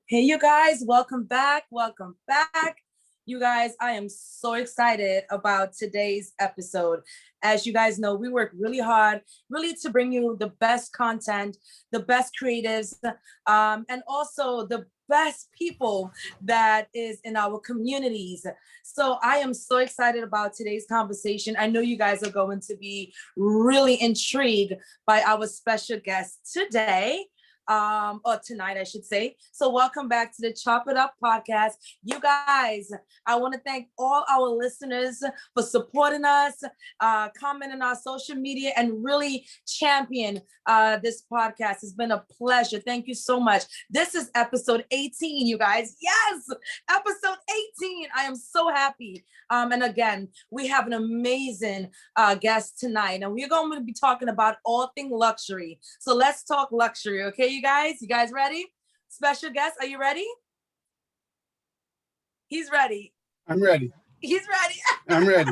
Hey, you guys, welcome back. Welcome back. You guys, I am so excited about today's episode. As you guys know, we work really hard, really to bring you the best content, the best creatives, and also the best people that is in our communities. So I am so excited about today's conversation. I know you guys are going to be really intrigued by our special guest today. Or tonight, I should say. So welcome back to the Chop It Up podcast. You guys, I want to thank all our listeners for supporting us, commenting on our social media, and really champion this podcast. It's been a pleasure. Thank you so much. This is episode 18, you guys. Yes, episode 18. I am so happy. And again, we have an amazing guest tonight, and we're going to be talking about all things luxury. So let's talk luxury, okay, you guys? You guys ready? Special guest, are you ready? He's ready. I'm ready. He's ready. I'm ready.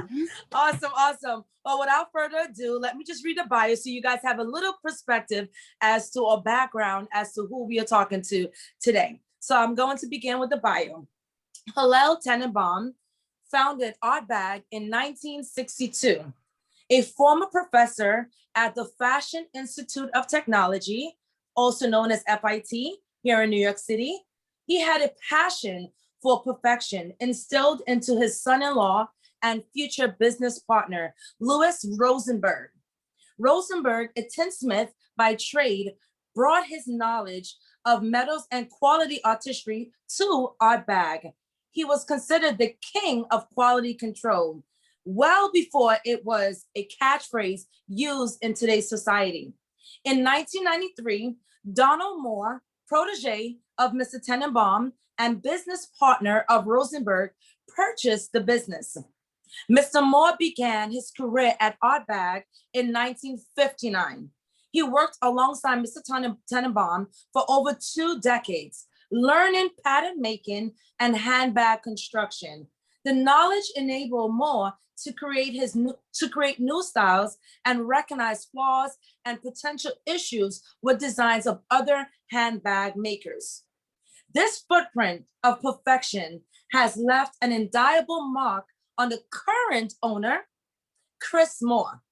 Awesome. Well, without further ado, let me just read the bio so you guys have a little perspective as to a background as to who we are talking to today. So I'm going to begin with the bio. Hillel Tenenbaum founded Artbag in 1962. A former professor at the Fashion Institute of Technology, also known as FIT, here in New York City, he had a passion for perfection instilled into his son-in-law and future business partner, Louis Rosenberg. Rosenberg, a tinsmith by trade, brought his knowledge of metals and quality artistry to Artbag. He was considered the king of quality control, well before it was a catchphrase used in today's society. In 1993, Donald Moore, protégé of Mr. Tenenbaum and business partner of Rosenberg, purchased the business. Mr. Moore began his career at Artbag in 1959. He worked alongside Mr. Tenenbaum for over 2 decades, learning pattern making and handbag construction. The knowledge enabled Moore to create new styles and recognize flaws and potential issues with designs of other handbag makers. This footprint of perfection has left an indelible mark on the current owner, Chris Moore.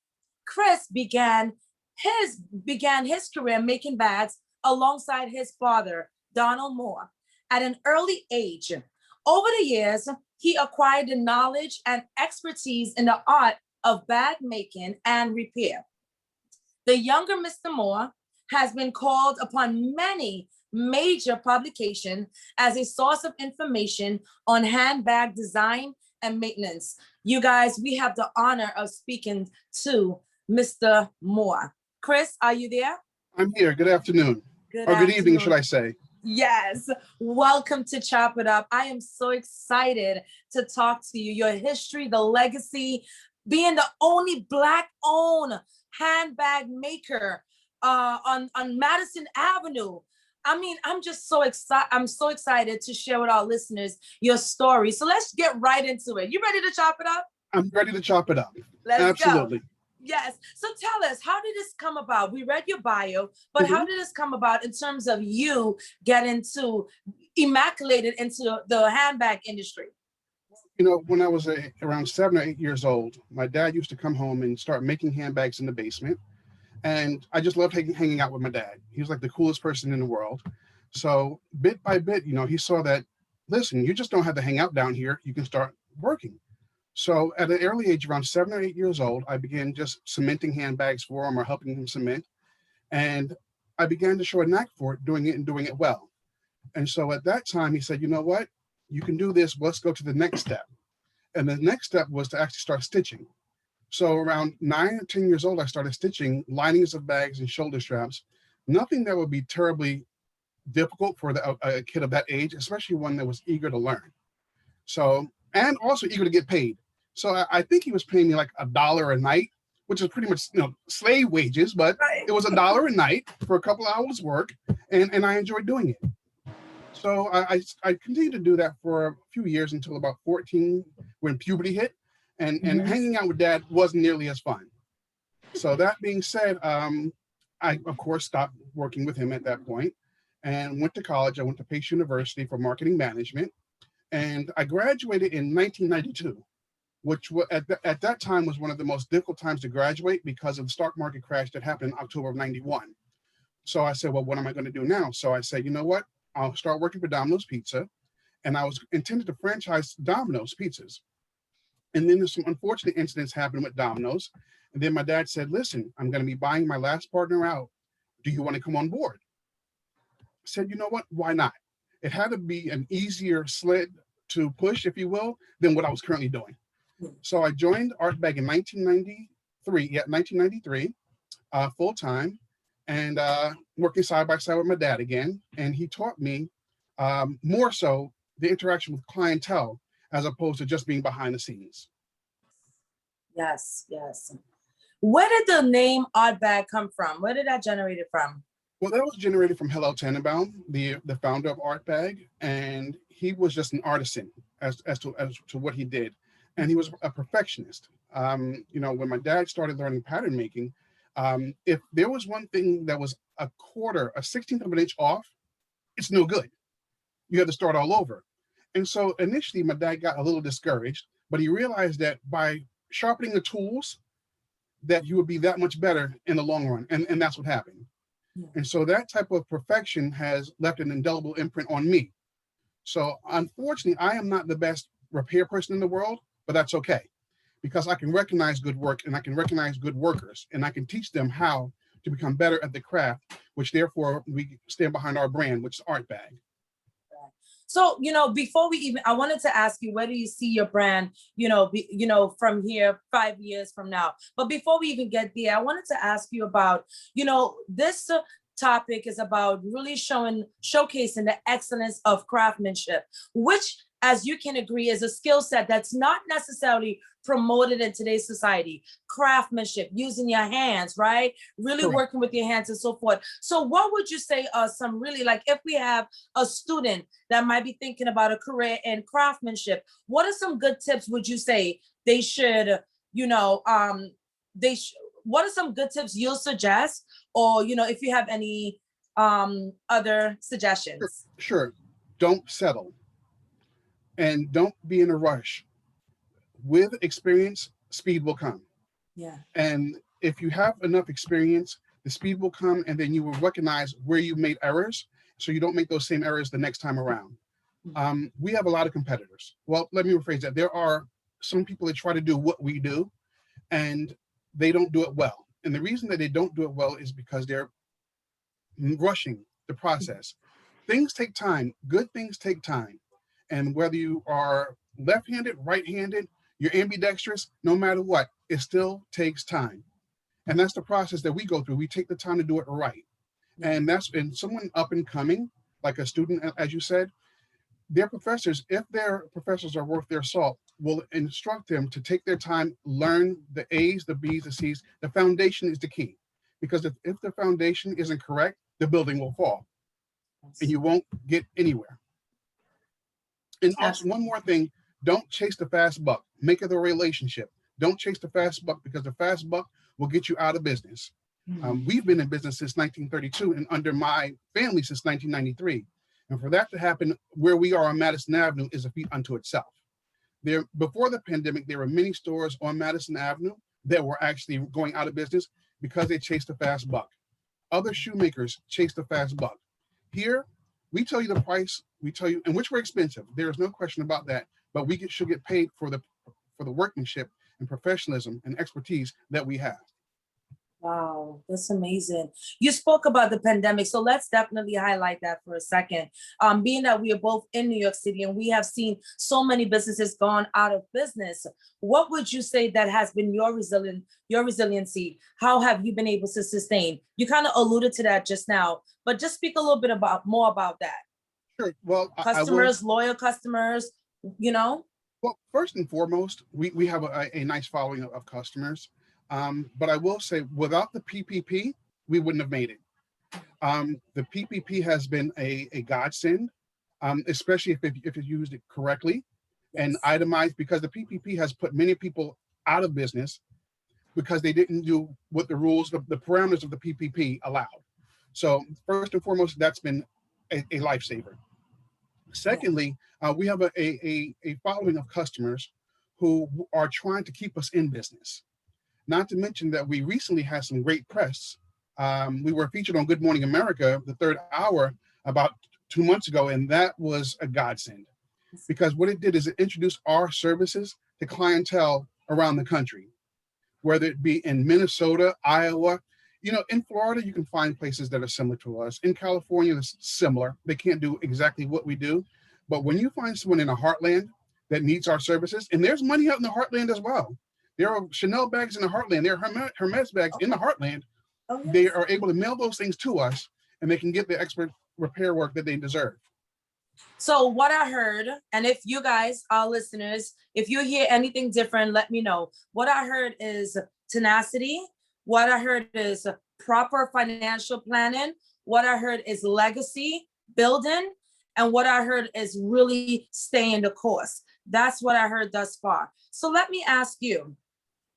Chris began his career making bags alongside his father, Donald Moore, at an early age. Over the years, he acquired the knowledge and expertise in the art of bag making and repair. The younger Mr. Moore has been called upon many major publications as a source of information on handbag design and maintenance. You guys, we have the honor of speaking to Mr. Moore. Chris, are you there? I'm here. Good afternoon. Good evening, should I say. Yes. Welcome to Chop It Up. I am so excited to talk to you. Your history, the legacy, being the only Black-owned handbag maker on Madison Avenue. I mean, I'm just so excited. I'm so excited to share with our listeners your story. So let's get right into it. You ready to chop it up? I'm ready to chop it up. Let's Absolutely. Go. Yes. So tell us, how did this come about? We read your bio, but how did this come about in terms of you getting immaculated into the handbag industry? You know, when I was around 7 or 8 years old, my dad used to come home and start making handbags in the basement. And I just loved hanging out with my dad. He was like the coolest person in the world. So bit by bit, you know, he saw that, listen, you just don't have to hang out down here. You can start working. So at an early age, around 7 or 8 years old, I began just cementing handbags for him or helping him cement. And I began to show a knack for it, doing it well. And so at that time, he said, you know what, you can do this. Let's go to the next step. And the next step was to actually start stitching. So around 9 or 10 years old, I started stitching linings of bags and shoulder straps. Nothing that would be terribly difficult for a kid of that age, especially one that was eager to learn. So, and also eager to get paid. So I think he was paying me like $1 a night, which is pretty much, you know, slave wages, but it was $1 a night for a couple hours work, and I enjoyed doing it. So I continued to do that for a few years until about 14, when puberty hit, and hanging out with dad wasn't nearly as fun. So that being said, I of course stopped working with him at that point, and went to college. I went to Pace University for marketing management, and I graduated in 1992, which at that time was one of the most difficult times to graduate because of the stock market crash that happened in October of 91. So I said, well, what am I going to do now? So I said, you know what? I'll start working for Domino's Pizza. And I was intended to franchise Domino's pizzas. And then some unfortunate incidents happened with Domino's. And then my dad said, listen, I'm going to be buying my last partner out. Do you want to come on board? I said, you know what? Why not? It had to be an easier sled to push, if you will, than what I was currently doing. So I joined Artbag in 1993, full time, and working side by side with my dad again. And he taught me more so the interaction with clientele as opposed to just being behind the scenes. Yes, yes. Where did the name Artbag come from? Where did that generated from? Well, that was generated from Hillel Tenenbaum, the founder of Artbag, and he was just an artisan as to what he did, and he was a perfectionist. You know, when my dad started learning pattern making, if there was one thing that was a 16th of an inch off, it's no good. You had to start all over. And so initially my dad got a little discouraged, but he realized that by sharpening the tools, that he would be that much better in the long run. And that's what happened. Yeah. And so that type of perfection has left an indelible imprint on me. So unfortunately, I am not the best repair person in the world, but that's okay, because I can recognize good work and I can recognize good workers and I can teach them how to become better at the craft, which therefore we stand behind our brand, which is Artbag. So, you know, before we even, I wanted to ask you, where do you see your brand, from here 5 years from now? But before we even get there, I wanted to ask you about, this topic is about really showcasing the excellence of craftsmanship, which, as you can agree, is a skill set that's not necessarily promoted in today's society. Craftsmanship, using your hands, right? Really Correct. Working with your hands and so forth. So what would you say are some really, like, if we have a student that might be thinking about a career in craftsmanship, what are some good tips would you say they should, what are some good tips you'll suggest? Or, if you have any other suggestions? Sure. Don't settle. And don't be in a rush. With experience, speed will come. Yeah. And if you have enough experience, the speed will come, and then you will recognize where you made errors, so you don't make those same errors the next time around. We have a lot of competitors. Well, let me rephrase that. There are some people that try to do what we do, and they don't do it well. And the reason that they don't do it well is because they're rushing the process. Things take time. Good things take time. And whether you are left-handed, right-handed, you're ambidextrous, no matter what, it still takes time. And that's the process that we go through. We take the time to do it right. And someone up and coming, like a student, as you said, their professors, if their professors are worth their salt, will instruct them to take their time, learn the A's, the B's, the C's. The foundation is the key. Because if the foundation isn't correct, the building will fall. And you won't get anywhere. And also, one more thing, don't chase the fast buck. Make it a relationship. Don't chase the fast buck, because the fast buck will get you out of business. We've been in business since 1932 and under my family since 1993. And for that to happen where we are on Madison Avenue is a feat unto itself. Before the pandemic, there were many stores on Madison Avenue that were actually going out of business because they chased the fast buck. Other shoemakers chase the fast buck. Here, we tell you the price, we tell you, and which we're expensive. There is no question about that, but we should get paid for the workmanship and professionalism and expertise that we have. Wow, that's amazing. You spoke about the pandemic, so let's definitely highlight that for a second. Being that we are both in New York City and we have seen so many businesses gone out of business, what would you say that has been your resiliency? How have you been able to sustain? You kind of alluded to that just now, but just speak a little bit more about that. Sure. Well, customers, loyal customers, Well, first and foremost, we have a nice following of customers. But I will say, without the PPP, we wouldn't have made it. The PPP has been a godsend, especially if you used it correctly and itemized, because the PPP has put many people out of business because they didn't do what the rules, the parameters of the PPP allowed. So first and foremost, that's been a lifesaver. Secondly, we have a following of customers who are trying to keep us in business. Not to mention that we recently had some great press. We were featured on Good Morning America, the third hour, about 2 months ago, and that was a godsend. Because what it did is it introduced our services to clientele around the country, whether it be in Minnesota, Iowa. You know, in Florida, you can find places that are similar to us. In California, it's similar. They can't do exactly what we do. But when you find someone in the heartland that needs our services, and there's money out in the heartland as well. There are Chanel bags in the heartland. There are Hermes bags in the heartland. Oh, yes. They are able to mail those things to us, and they can get the expert repair work that they deserve. So what I heard, and if you guys, our listeners, if you hear anything different, let me know. What I heard is tenacity. What I heard is proper financial planning. What I heard is legacy building. And what I heard is really staying the course. That's what I heard thus far. So let me ask you,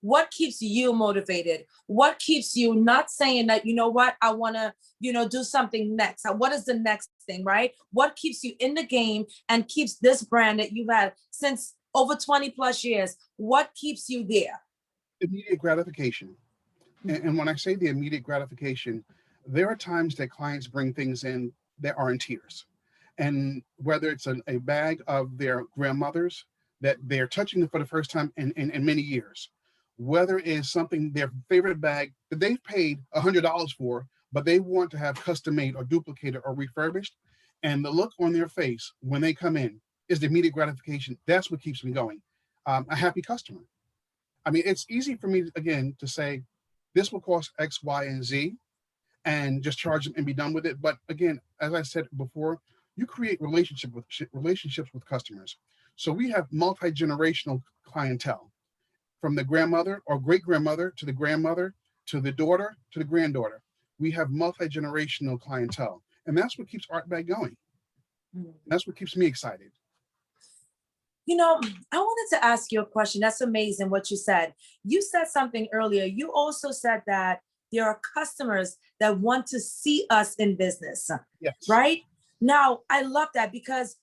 what keeps you motivated? What keeps you not saying that, you know what, I want to, do something next? What is the next thing, right? What keeps you in the game and keeps this brand that you've had since over 20 plus years? What keeps you there? Immediate gratification. And when I say the immediate gratification, there are times that clients bring things in that are in tears. And whether it's a bag of their grandmother's that they're touching for the first time in many years, whether it's something, their favorite bag that they've paid $100 for, but they want to have custom made or duplicated or refurbished. And the look on their face when they come in is the immediate gratification. That's what keeps me going. A happy customer. I mean, it's easy for me, again, to say, this will cost X, Y, and Z, and just charge them and be done with it. But again, as I said before, you create relationships with customers. So we have multi-generational clientele, from the grandmother or great-grandmother to the grandmother, to the daughter, to the granddaughter. We have multi-generational clientele. And that's what keeps Artbag going. That's what keeps me excited. I wanted to ask you a question. That's amazing what you said. You said something earlier. You also said that there are customers that want to see us in business, yes. Right? Now, I love that because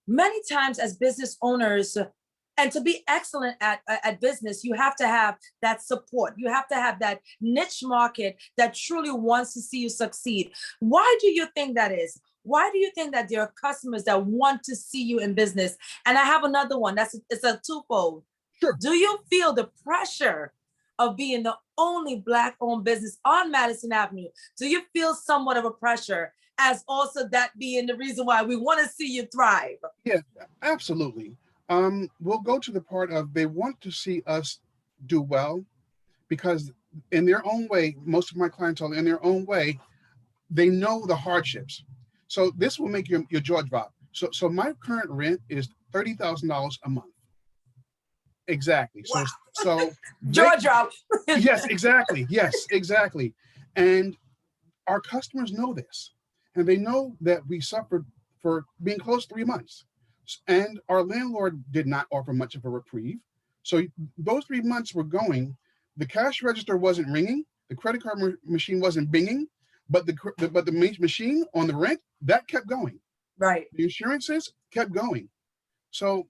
many times as business owners, and to be excellent at business, you have to have that support. You have to have that niche market that truly wants to see you succeed. Why do you think that is? Why do you think that there are customers that want to see you in business? And I have another one. It's a twofold. Sure. Do you feel the pressure of being the only Black-owned business on Madison Avenue? Do you feel somewhat of a pressure as also that being the reason why we want to see you thrive? Yeah, absolutely. We'll go to the part of they want to see us do well because in their own way, most of my clientele in their own way, they know the hardships. So this will make your jaw drop. So my current rent is $30,000 a month. Exactly. Wow. So jaw drop. Yes, exactly. Yes, exactly. And our customers know this, and they know that we suffered for being closed 3 months, and our landlord did not offer much of a reprieve. So those 3 months were going. The cash register wasn't ringing. The credit card machine wasn't binging. But the machine on the rent, that kept going. Right. The insurances kept going. So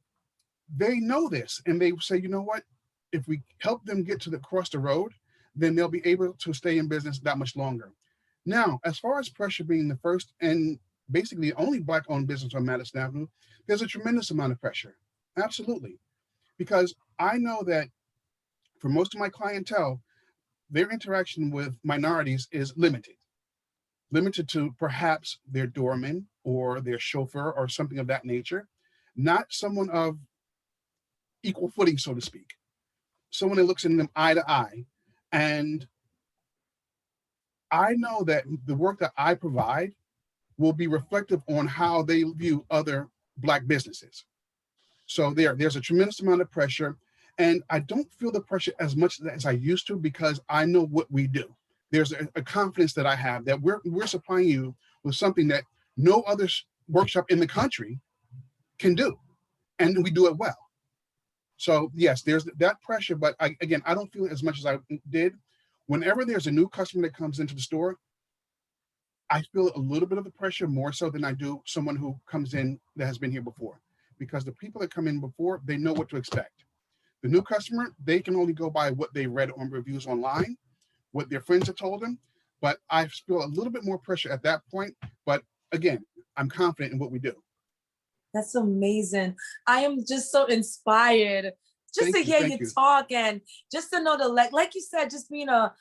they know this, and they say, you know what? If we help them get to across the road, then they'll be able to stay in business that much longer. Now, as far as pressure being the first and basically the only Black-owned business on Madison Avenue, there's a tremendous amount of pressure. Absolutely. Because I know that for most of my clientele, their interaction with minorities is limited to perhaps their doorman or their chauffeur or something of that nature, not someone of equal footing, so to speak, someone that looks in them eye to eye. And I know that the work that I provide will be reflective on how they view other Black businesses. So there's a tremendous amount of pressure, and I don't feel the pressure as much as I used to because I know what we do. There's a confidence that I have that we're supplying you with something that no other workshop in the country can do, and we do it well. So yes, there's that pressure, but I don't feel it as much as I did. Whenever there's a new customer that comes into the store, I feel a little bit of the pressure more so than I do someone who comes in that has been here before, because the people that come in before, they know what to expect. The new customer, they can only go by what they read on reviews online, what their friends have told them. But I feel a little bit more pressure at that point. But again, I'm confident in what we do. That's amazing. I am just so inspired just to hear you talk, and just to know like you said, just being a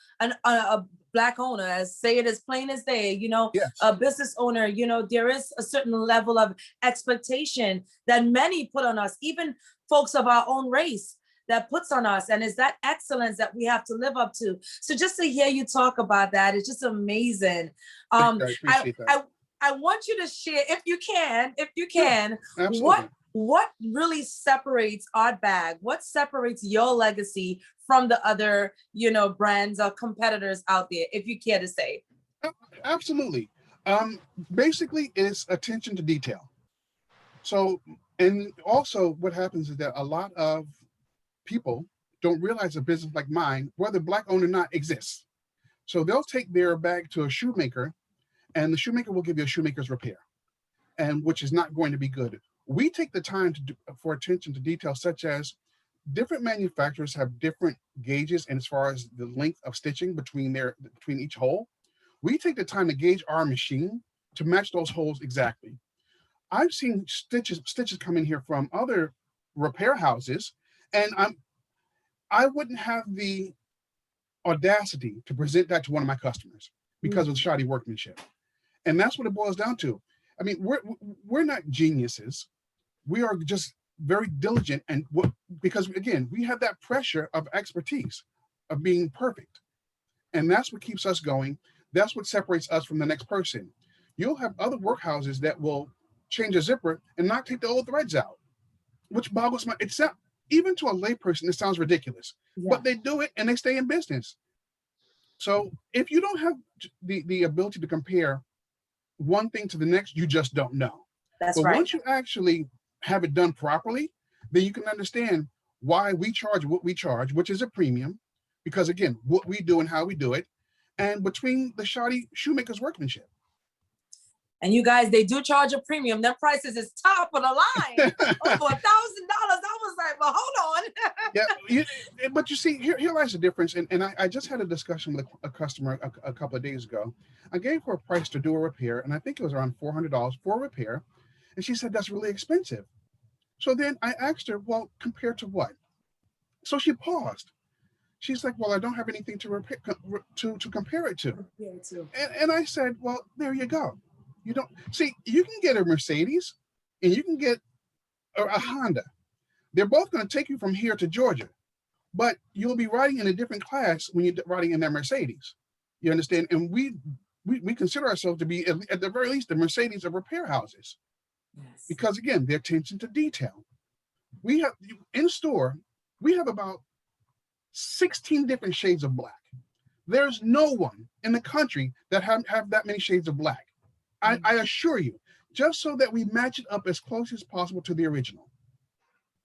Black owner, as say it as plain as day, Yes. a business owner, there is a certain level of expectation that many put on us, even folks of our own race, that puts on us, and is that excellence that we have to live up to. So just to hear you talk about that, it's just amazing. I appreciate that. I want you to share, if you can, Absolutely. what really separates Artbag? What separates your legacy from the other, brands or competitors out there, if you care to say? Absolutely. Basically, it's attention to detail. So, and also what happens is that a lot of people don't realize a business like mine, whether Black owned or not, exists. So they'll take their bag to a shoemaker, and the shoemaker will give you a shoemaker's repair, and which is not going to be good. We take the time for attention to detail, such as different manufacturers have different gauges, and as far as the length of stitching between each hole, we take the time to gauge our machine to match those holes exactly. I've seen stitches come in here from other repair houses, and I wouldn't have the audacity to present that to one of my customers because of shoddy workmanship. And that's what it boils down to. I mean, we're not geniuses. We are just very diligent, and because again, we have that pressure of expertise, of being perfect. And that's what keeps us going. That's what separates us from the next person. You'll have other workhouses that will change a zipper and not take the old threads out, which boggles my, even to a layperson, it sounds ridiculous, but they do it and they stay in business. So if you don't have the ability to compare one thing to the next, you just don't know. But once you actually have it done properly, then you can understand why we charge what we charge, which is a premium, because again, what we do and how we do it, and between the shoddy shoemaker's workmanship. And you guys, they do charge a premium. Their prices is top of the line. Over $1,000. I was like, well, hold on. But you see, here lies the difference. And I just had a discussion with a customer a couple of days ago. I gave her a price to do a repair, and I think it was around $400 for a repair. And she said, that's really expensive. So then I asked her, well, compared to what? So she paused. She's like, well, I don't have anything to compare it to. And I said, well, there you go. You don't see, you can get a Mercedes and you can get a Honda. They're both going to take you from here to Georgia, but you'll be riding in a different class when you're riding in that Mercedes. You understand? And we consider ourselves to be, at the very least, the Mercedes of repair houses. Yes. Because again, their attention to detail. We have in store, we have about 16 different shades of black. There's no one in the country that have that many shades of black. I assure you, just so that we match it up as close as possible to the original.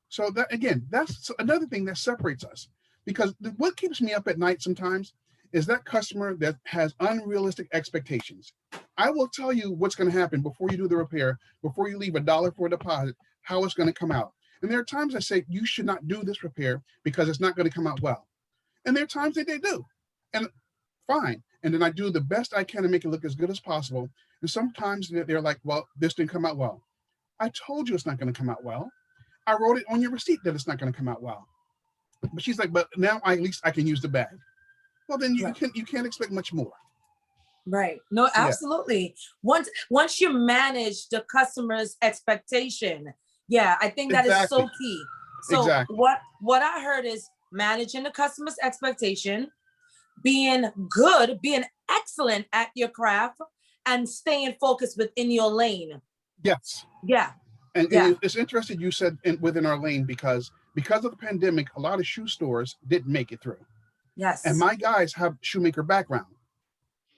So that, again, that's another thing that separates us, because what keeps me up at night sometimes is that customer that has unrealistic expectations. I will tell you what's going to happen before you do the repair, before you leave $1 for a deposit, how it's going to come out. And there are times I say, you should not do this repair because it's not going to come out well. And there are times that they do, and fine. And then I do the best I can to make it look as good as possible. And sometimes they're like, well, this didn't come out well. I told you it's not going to come out well. I wrote it on your receipt that it's not going to come out well. But she's like, but now at least I can use the bag. Well, then you can't expect much more. Right. No, absolutely. Yeah. Once you manage the customer's expectation, I think that is so key. So what I heard is managing the customer's expectation, being good, being excellent at your craft, and staying focused within your lane. Yes. Yeah. And it's interesting you said within our lane, because of the pandemic, a lot of shoe stores didn't make it through. Yes. And my guys have shoemaker background.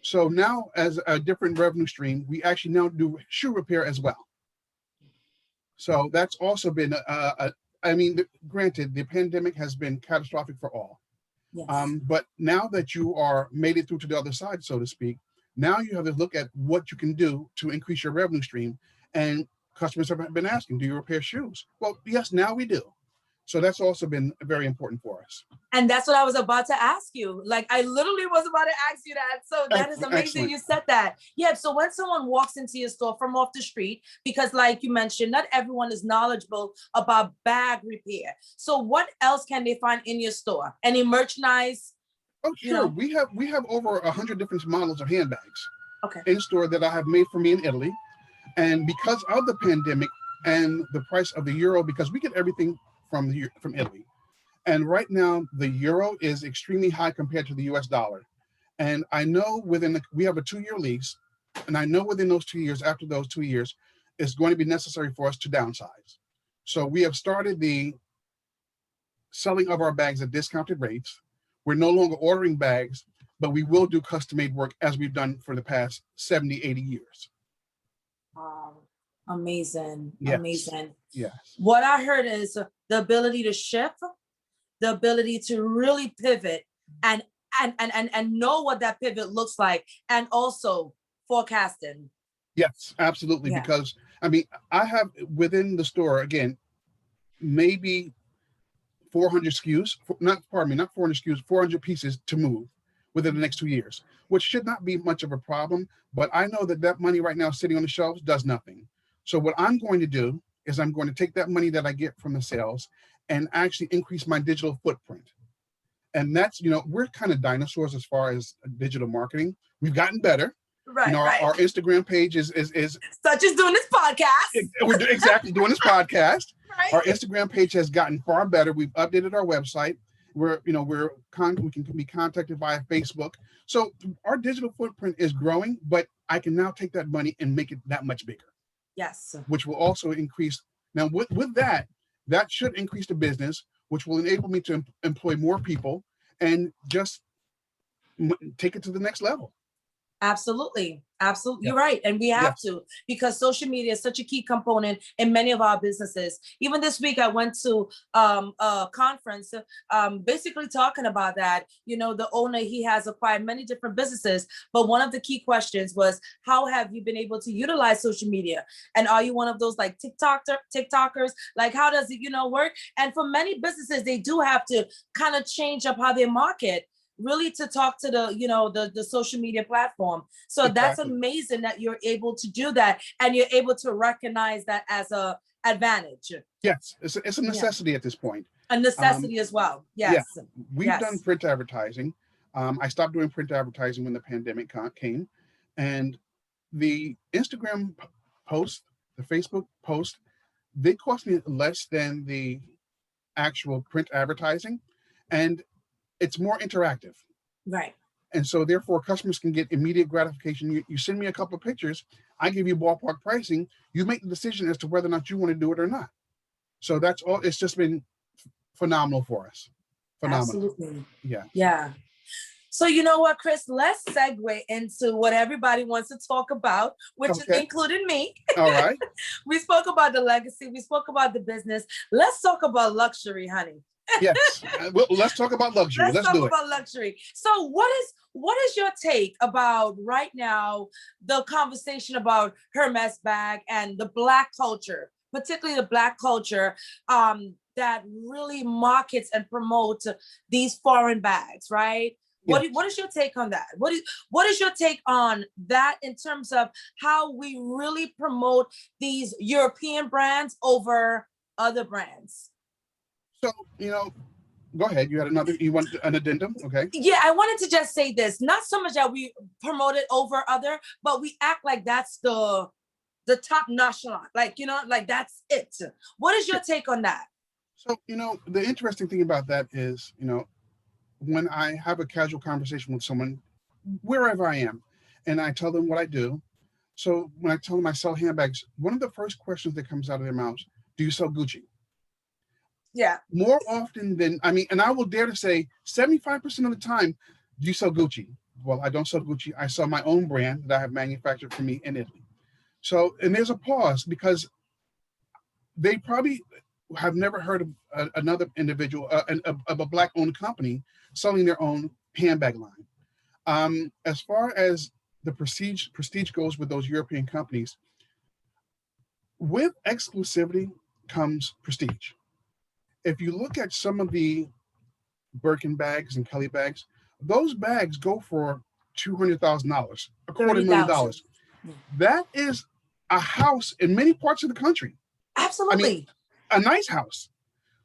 So now, as a different revenue stream, we actually now do shoe repair as well. So that's also been, I mean, granted, the pandemic has been catastrophic for all. Yes. But now that you are made it through to the other side, so to speak, Now you have to look at what you can do to increase your revenue stream. And customers have been asking, do you repair shoes? Well, yes, now we do. So that's also been very important for us. And that's what I was about to ask you. Like, I literally was about to ask you that. So that is amazing. Excellent. You said that. Yeah. So when someone walks into your store from off the street, because like you mentioned, not everyone is knowledgeable about bag repair. So what else can they find in your store? Any merchandise? Oh, sure. We have over 100 different models of handbags in store that I have made for me in Italy. And because of the pandemic and the price of the euro, because we get everything from Italy. And right now, the euro is extremely high compared to the US dollar. And I know we have a 2-year lease, and I know within those 2 years, after those 2 years, it's going to be necessary for us to downsize. So we have started the selling of our bags at discounted rates. We're no longer ordering bags, but we will do custom-made work as we've done for the past 70, 80 years. Wow. Amazing. Yes. Amazing. Yes. What I heard is the ability to shift, the ability to really pivot and know what that pivot looks like, and also forecasting. Yes, absolutely. Yeah. Because I mean, I have within the store, again, maybe 400 SKUs, not 400 SKUs, 400 pieces to move within the next 2 years, which should not be much of a problem. But I know that money right now sitting on the shelves does nothing. So what I'm going to do is I'm going to take that money that I get from the sales and actually increase my digital footprint. And that's, we're kind of dinosaurs as far as digital marketing. We've gotten better. Right. Our Instagram page is such as doing this podcast. We're exactly doing this podcast. Right. Our Instagram page has gotten far better. We've updated our website. We can be contacted via Facebook. So our digital footprint is growing, but I can now take that money and make it that much bigger. Yes. Which will also increase. Now with that should increase the business, which will enable me to employ more people and just take it to the next level. Absolutely. Absolutely. Yeah. You're right. And we have to, because social media is such a key component in many of our businesses. Even this week, I went to a conference basically talking about that. The owner, he has acquired many different businesses, but one of the key questions was, how have you been able to utilize social media? And are you one of those like TikTokers? Like, how does it, work? And for many businesses, they do have to kind of change up how they market, really to talk to the social media platform. So exactly. That's amazing that you're able to do that and you're able to recognize that as a advantage. Yes, it's a necessity at this point. A necessity as well. Yes. Yeah. We've done print advertising. I stopped doing print advertising when the pandemic came, and the Instagram post, the Facebook post, they cost me less than the actual print advertising, and it's more interactive. Right. And so therefore customers can get immediate gratification. You send me a couple of pictures, I give you ballpark pricing, you make the decision as to whether or not you want to do it or not. So that's all. It's just been phenomenal for us. Phenomenal. Absolutely. Yeah. Yeah. So you know what, Chris, let's segue into what everybody wants to talk about, which is including me. All right. We spoke about the legacy. We spoke about the business. Let's talk about luxury, honey. Yes. Well, let's talk about luxury. Let's talk about luxury. So what is your take about right now, the conversation about Hermes bag and the Black culture, particularly the Black culture that really markets and promotes these foreign bags, right? Yes. What is your take on that? What is your take on that in terms of how we really promote these European brands over other brands? So, go ahead. You want an addendum? Okay. Yeah, I wanted to just say this. Not so much that we promote it over other, but we act like that's the top notchlon. Like, like that's it. What is your take on that? So, the interesting thing about that is, when I have a casual conversation with someone, wherever I am, and I tell them what I do. So when I tell them I sell handbags, one of the first questions that comes out of their mouths, do you sell Gucci? Yeah. More often than, and I will dare to say 75% of the time, do you sell Gucci? Well, I don't sell Gucci. I sell my own brand that I have manufactured for me in Italy. So, and there's a pause because they probably have never heard of another individual, of a Black owned company selling their own handbag line. As far as the prestige goes with those European companies. With exclusivity comes prestige. If you look at some of the Birkin bags and Kelly bags, those bags go for $200,000, $250,000. That is a house in many parts of the country. Absolutely. I mean, a nice house.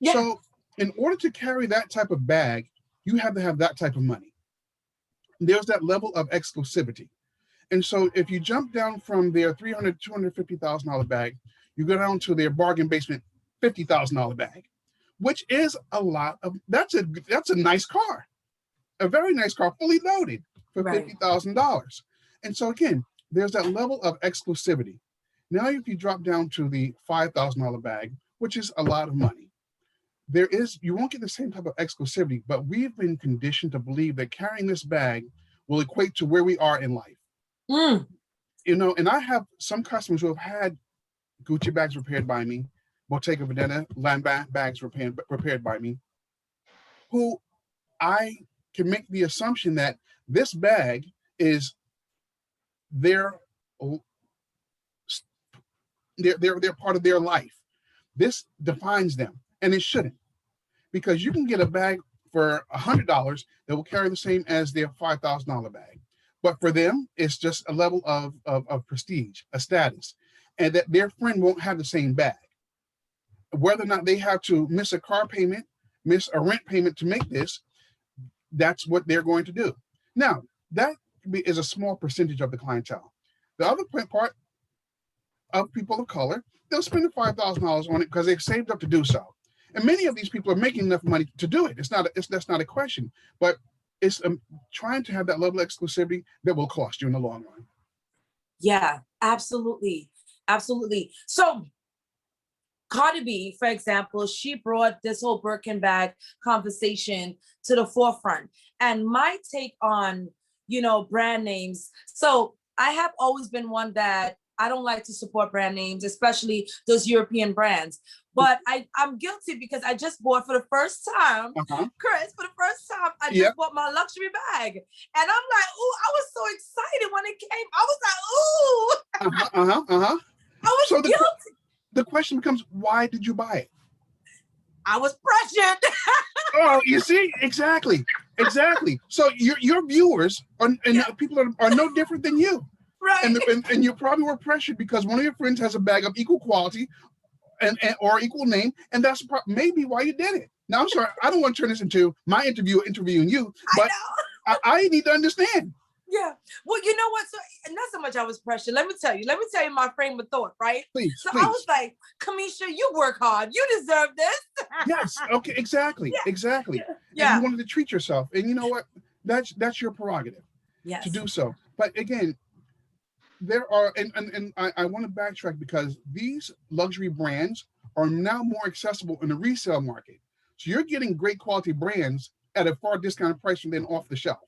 Yeah. So in order to carry that type of bag, you have to have that type of money. There's that level of exclusivity. And so if you jump down from their $300,000, $250,000 bag, you go down to their bargain basement $50,000 bag, which is a lot of, that's a nice car, a very nice car, fully loaded for $50,000. And so again, there's that level of exclusivity. Now, if you drop down to the $5,000 bag, which is a lot of money, you won't get the same type of exclusivity, but we've been conditioned to believe that carrying this bag will equate to where we are in life. You know, and I have some customers who have had Gucci bags repaired by me, Bottega Veneta bags repaired by me, who I can make the assumption that this bag is their part of their life. This defines them, and it shouldn't, because you can get a bag for $100 that will carry the same as their $5,000 bag. But for them, it's just a level of prestige, a status, and that their friend won't have the same bag. Whether or not they have to miss a car payment, miss a rent payment to make this, that's what they're going to do. Now, that is a small percentage of the clientele. The other part of people of color, they'll spend the $5,000 on it because they've saved up to do so. And many of these people are making enough money to do it. That's not a question, but it's trying to have that level of exclusivity that will cost you in the long run. Yeah, absolutely. Absolutely. So Cardi B, for example, she brought this whole Birkin bag conversation to the forefront. And my take on, brand names. So I have always been one that I don't like to support brand names, especially those European brands. But I'm guilty because I just bought for the first time, Chris, for the first time, I just bought my luxury bag. And I'm like, ooh, I was so excited when it came. I was like, ooh. I was guilty. The question becomes, why did you buy it? I was pressured. Oh, you see? Exactly. So your viewers and people are no different than you. Right. And you probably were pressured because one of your friends has a bag of equal quality or equal name, and that's maybe why you did it. Now, I'm sorry, I don't want to turn this into my interviewing you, but I need to understand. Yeah. Well, you know what? So not so much I was pressured. Let me tell you my frame of thought, right? Please. I was like, Kamisha, you work hard. You deserve this. Yes. Okay. Exactly. Yeah. And you wanted to treat yourself. And you know what? That's your prerogative to do so. But again, there are, and I want to backtrack because these luxury brands are now more accessible in the resale market. So you're getting great quality brands at a far discounted price than off the shelf.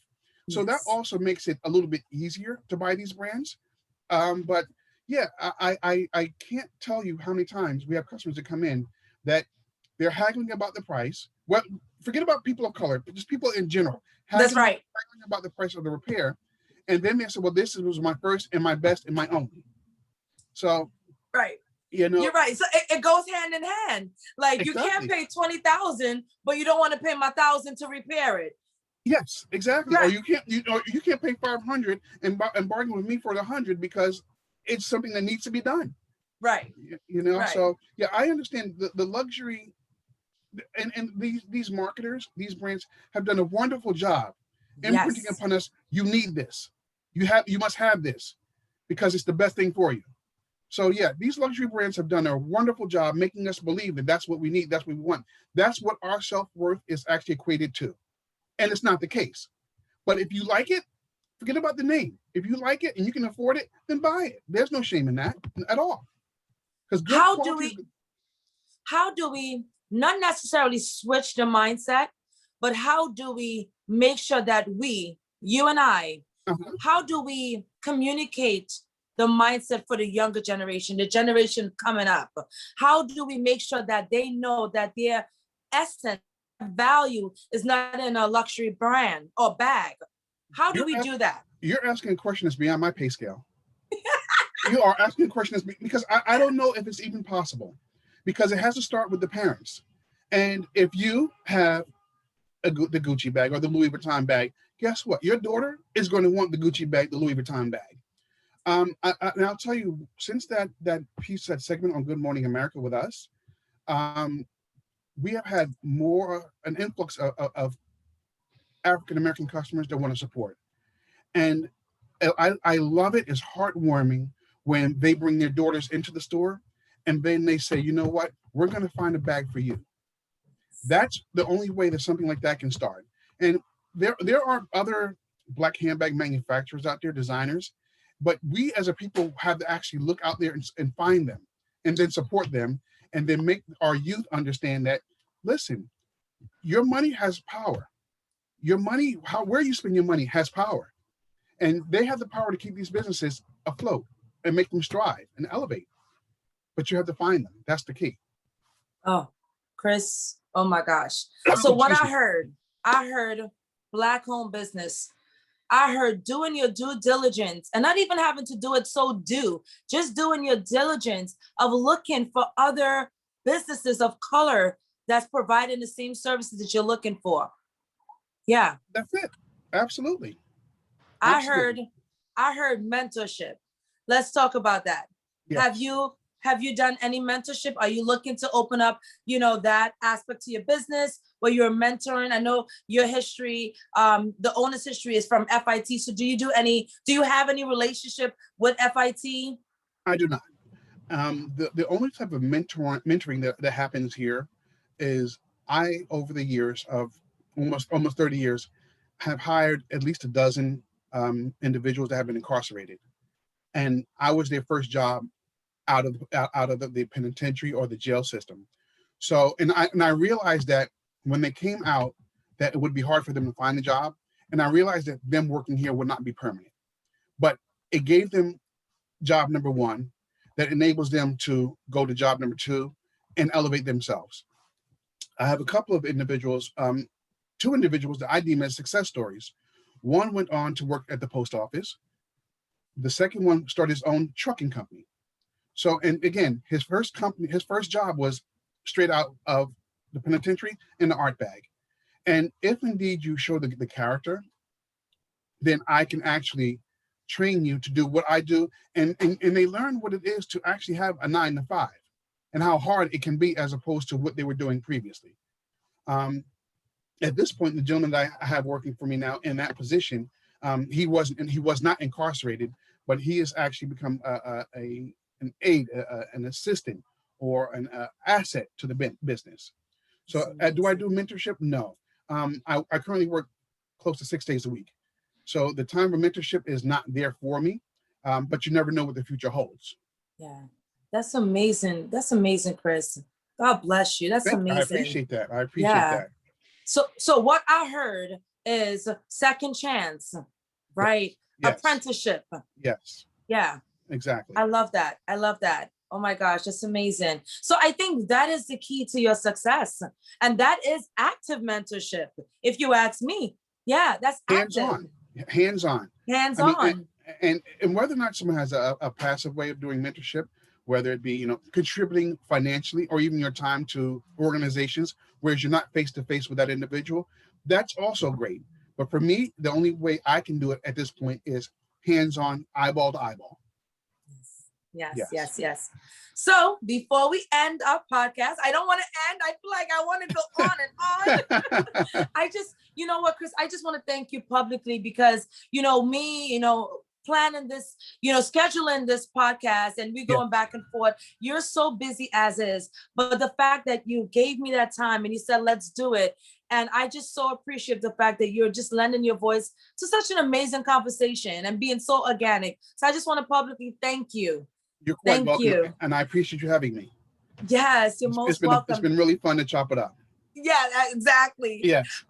So that also makes it a little bit easier to buy these brands. But yeah, I can't tell you how many times we have customers that come in that they're haggling about the price. Well, forget about people of color, but just people in general. That's right. Haggling about the price of the repair. And then they say, well, this was my first and my best and my only. So, right. You're right. So it goes hand in hand. Like you can't pay $20,000, but you don't want to pay my $1,000 to repair it. Yes, exactly. Right. Or you can't pay $500 and bargain with me for the $100 because it's something that needs to be done. Right. Right. So yeah, I understand the luxury and these marketers, these brands have done a wonderful job imprinting upon us. You need this. You must have this because it's the best thing for you. So yeah, these luxury brands have done a wonderful job making us believe that that's what we need, that's what we want. That's what our self-worth is actually equated to. And it's not the case. But if you like it, forget about the name. If you like it and you can afford it, then buy it. There's no shame in that at all. Because how do we not necessarily switch the mindset, but how do we make sure that you and I, how do we communicate the mindset for the younger generation, the generation coming up? How do we make sure that they know that their essence, value is not in a luxury brand or bag, How do we do that? You're asking a question that's beyond my pay scale. You are asking a question that's because I don't know if it's even possible, because it has to start with the parents. And if you have the Gucci bag or the Louis Vuitton bag, guess what? Your daughter is going to want the Gucci bag, the Louis Vuitton bag. And I'll tell you, since that segment on Good Morning America with us, we have had an influx of African American customers that want to support. And I love it. It's heartwarming when they bring their daughters into the store and then they say, you know what, we're going to find a bag for you. That's the only way that something like that can start. And there are other Black handbag manufacturers out there, designers, but we as a people have to actually look out there and find them and then support them and then make our youth understand that, listen, your money has power. Your money, where you spend your money has power. And they have the power to keep these businesses afloat and make them strive and elevate. But you have to find them. That's the key. Oh, Chris, oh my gosh. So what I heard Black home business. I heard doing your due diligence and not even having to do it just doing your diligence of looking for other businesses of color that's providing the same services that you're looking for. Yeah. That's it. Absolutely. I heard mentorship. Let's talk about that. Yes. Have you done any mentorship? Are you looking to open up, that aspect to your business where you're mentoring? I know your history, the owner's history is from FIT. So do you have any relationship with FIT? I do not. The only type of mentoring that happens here is over the years of almost 30 years, have hired at least a dozen individuals that have been incarcerated. And I was their first job out of the penitentiary or the jail system. So, and I realized that when they came out, that it would be hard for them to find a job. And I realized that them working here would not be permanent. But it gave them job number one that enables them to go to job number two and elevate themselves. I have a couple of individuals, two individuals that I deem as success stories. One went on to work at the post office. The second one started his own trucking company. So, and again, his first job was straight out of the penitentiary in the Artbag. And if indeed you show the character, then I can actually train you to do what I do. And they learn what it is to actually have a 9-to-5 and how hard it can be as opposed to what they were doing previously. At this point, the gentleman that I have working for me now in that position, he was not incarcerated, but he has actually become an aide, an assistant, or an asset to the business. So do I do mentorship? No. I currently work close to 6 days a week. So the time for mentorship is not there for me, but you never know what the future holds. Yeah, that's amazing. That's amazing, Chris. God bless you. That's amazing. I appreciate that. That. So what I heard is second chance, right? Yes. Apprenticeship. Yes. Yeah. Exactly. I love that. Oh my gosh, that's amazing. So I think that is the key to your success. And that is active mentorship, if you ask me. Yeah, that's active. Hands-on. Hands-on. And whether or not someone has a passive way of doing mentorship, whether it be, contributing financially or even your time to organizations, whereas you're not face-to-face with that individual, that's also great. But for me, the only way I can do it at this point is hands-on, eyeball to eyeball. Yes. So before we end our podcast, I don't want to end. I feel like I want to go on and on. I just, you know what, Chris, I just want to thank you publicly because, me, planning this, scheduling this podcast and we going back and forth. You're so busy as is, but the fact that you gave me that time and you said, let's do it. And I just so appreciate the fact that you're just lending your voice to such an amazing conversation and being so organic. So I just want to publicly thank you. You're quite welcome, and I appreciate you having me. Yes, you're most welcome. It's been really fun to chop it up. Yeah, exactly. Yes.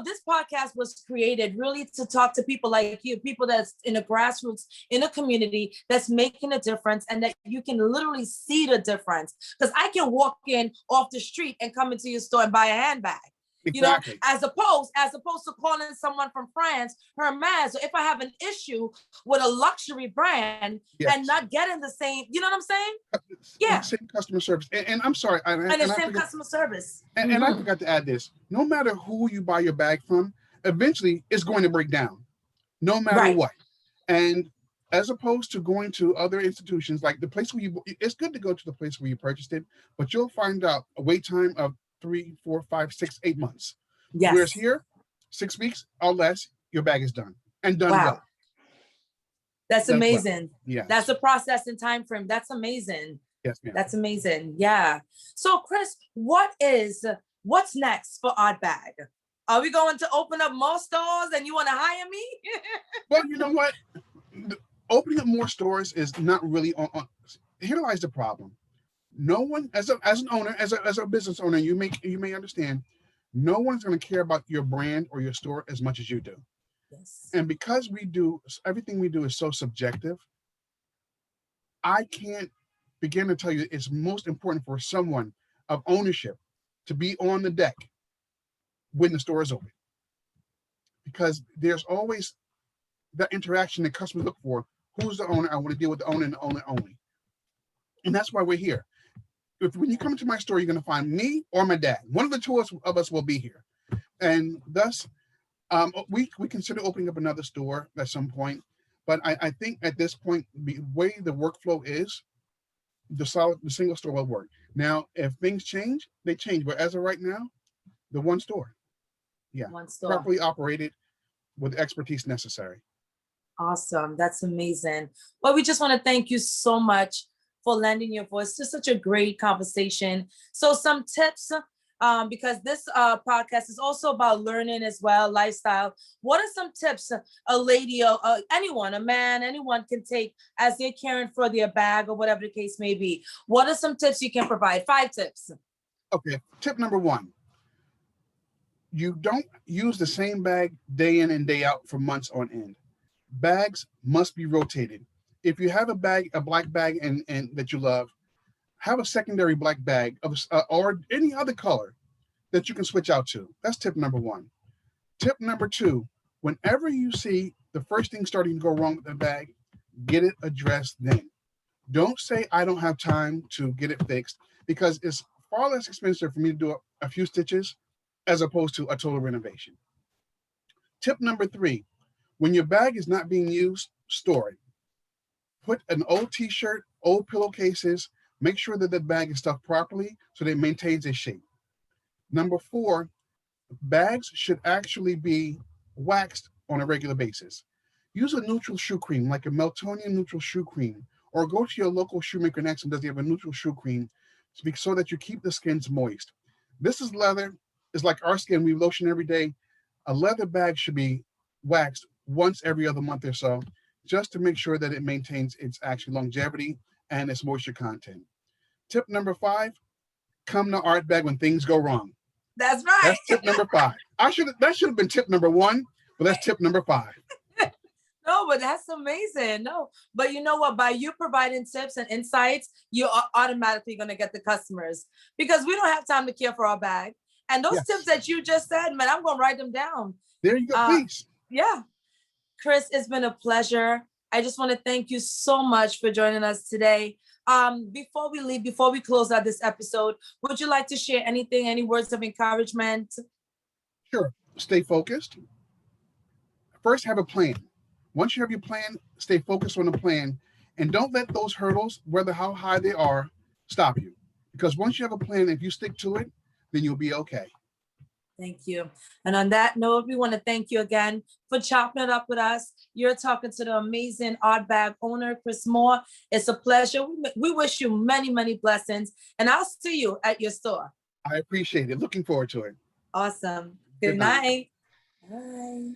This podcast was created really to talk to people like you, people that's in the grassroots, in a community that's making a difference and that you can literally see the difference. Because I can walk in off the street and come into your store and buy a handbag. Exactly. As opposed to calling someone from France, Hermes, or if I have an issue with a luxury brand Yes. and not getting the same, you know what I'm saying? Yeah. Same customer service. And I'm sorry. And the same customer service. And I forgot to add this. No matter who you buy your bag from, eventually it's going to break down, no matter what. And as opposed to going to other institutions, like the place where it's good to go to the place where you purchased it, but you'll find out a wait time of 3, 4, 5, 6, 8 months. Yes. Whereas here, 6 weeks or less, your bag is done and done well. That's amazing. Well. Yeah. That's a process and time frame. That's amazing. Yes, ma'am. That's amazing. Yeah. So Chris, what's next for Artbag? Are we going to open up more stores and you want to hire me? Well, you know what? Opening up more stores is not really on. Here lies the problem. No one, as an owner, as a business owner, you may understand, no one's going to care about your brand or your store as much as you do. Yes. And because everything we do is so subjective, I can't begin to tell you it's most important for someone of ownership to be on the deck when the store is open, because there's always that interaction that customers look for. Who's the owner? I want to deal with the owner and the owner only. And that's why we're here. When you come into my store, you're going to find me or my dad. One of the two of us will be here. And thus, we consider opening up another store at some point. But I think at this point, the way the workflow is, the single store will work. Now, if things change, they change. But as of right now, the one store. Yeah. One store. Properly operated with the expertise necessary. Awesome. That's amazing. Well, we just want to thank you so much for lending your voice to such a great conversation. So some tips, because this podcast is also about learning as well, lifestyle. What are some tips a lady or anyone, a man, anyone can take as they're caring for their bag or whatever the case may be? What are some tips you can provide? 5 tips. Okay. Tip number 1. You don't use the same bag day in and day out for months on end. Bags must be rotated. If you have a black bag and that you love, have a secondary black bag of or any other color that you can switch out to. That's tip number 1. Tip number 2, whenever you see the first thing starting to go wrong with the bag, get it addressed then. Don't say, I don't have time to get it fixed, because it's far less expensive for me to do a few stitches as opposed to a total renovation. Tip number 3, when your bag is not being used, store it. Put an old t-shirt, old pillowcases, make sure that the bag is stuffed properly so that it maintains its shape. Number 4, bags should actually be waxed on a regular basis. Use a neutral shoe cream, like a Meltonian neutral shoe cream, or go to your local shoemaker and ask them, does he have a neutral shoe cream, so that you keep the skins moist. This is leather. It's like our skin. We lotion every day. A leather bag should be waxed once every other month or so, just to make sure that it maintains its actual longevity and its moisture content. Tip number 5, come to Artbag when things go wrong. That's right. That's tip number 5. That should have been tip number 1, but that's tip number 5. No, but that's amazing. No, but you know what? By you providing tips and insights, you're automatically going to get the customers, because we don't have time to care for our bag. And those tips that you just said, man, I'm going to write them down. There you go, please. Yeah. Chris, it's been a pleasure. I just want to thank you so much for joining us today. Before we leave, before we close out this episode, would you like to share anything, any words of encouragement? Sure. Stay focused. First, have a plan. Once you have your plan, stay focused on the plan, and don't let those hurdles, whether how high they are, stop you. Because once you have a plan, if you stick to it, then you'll be okay. Thank you. And on that note, we want to thank you again for chopping it up with us. You're talking to the amazing Artbag owner, Chris Moore. It's a pleasure. We wish you many, many blessings, and I'll see you at your store. I appreciate it. Looking forward to it. Awesome. Good night. Bye.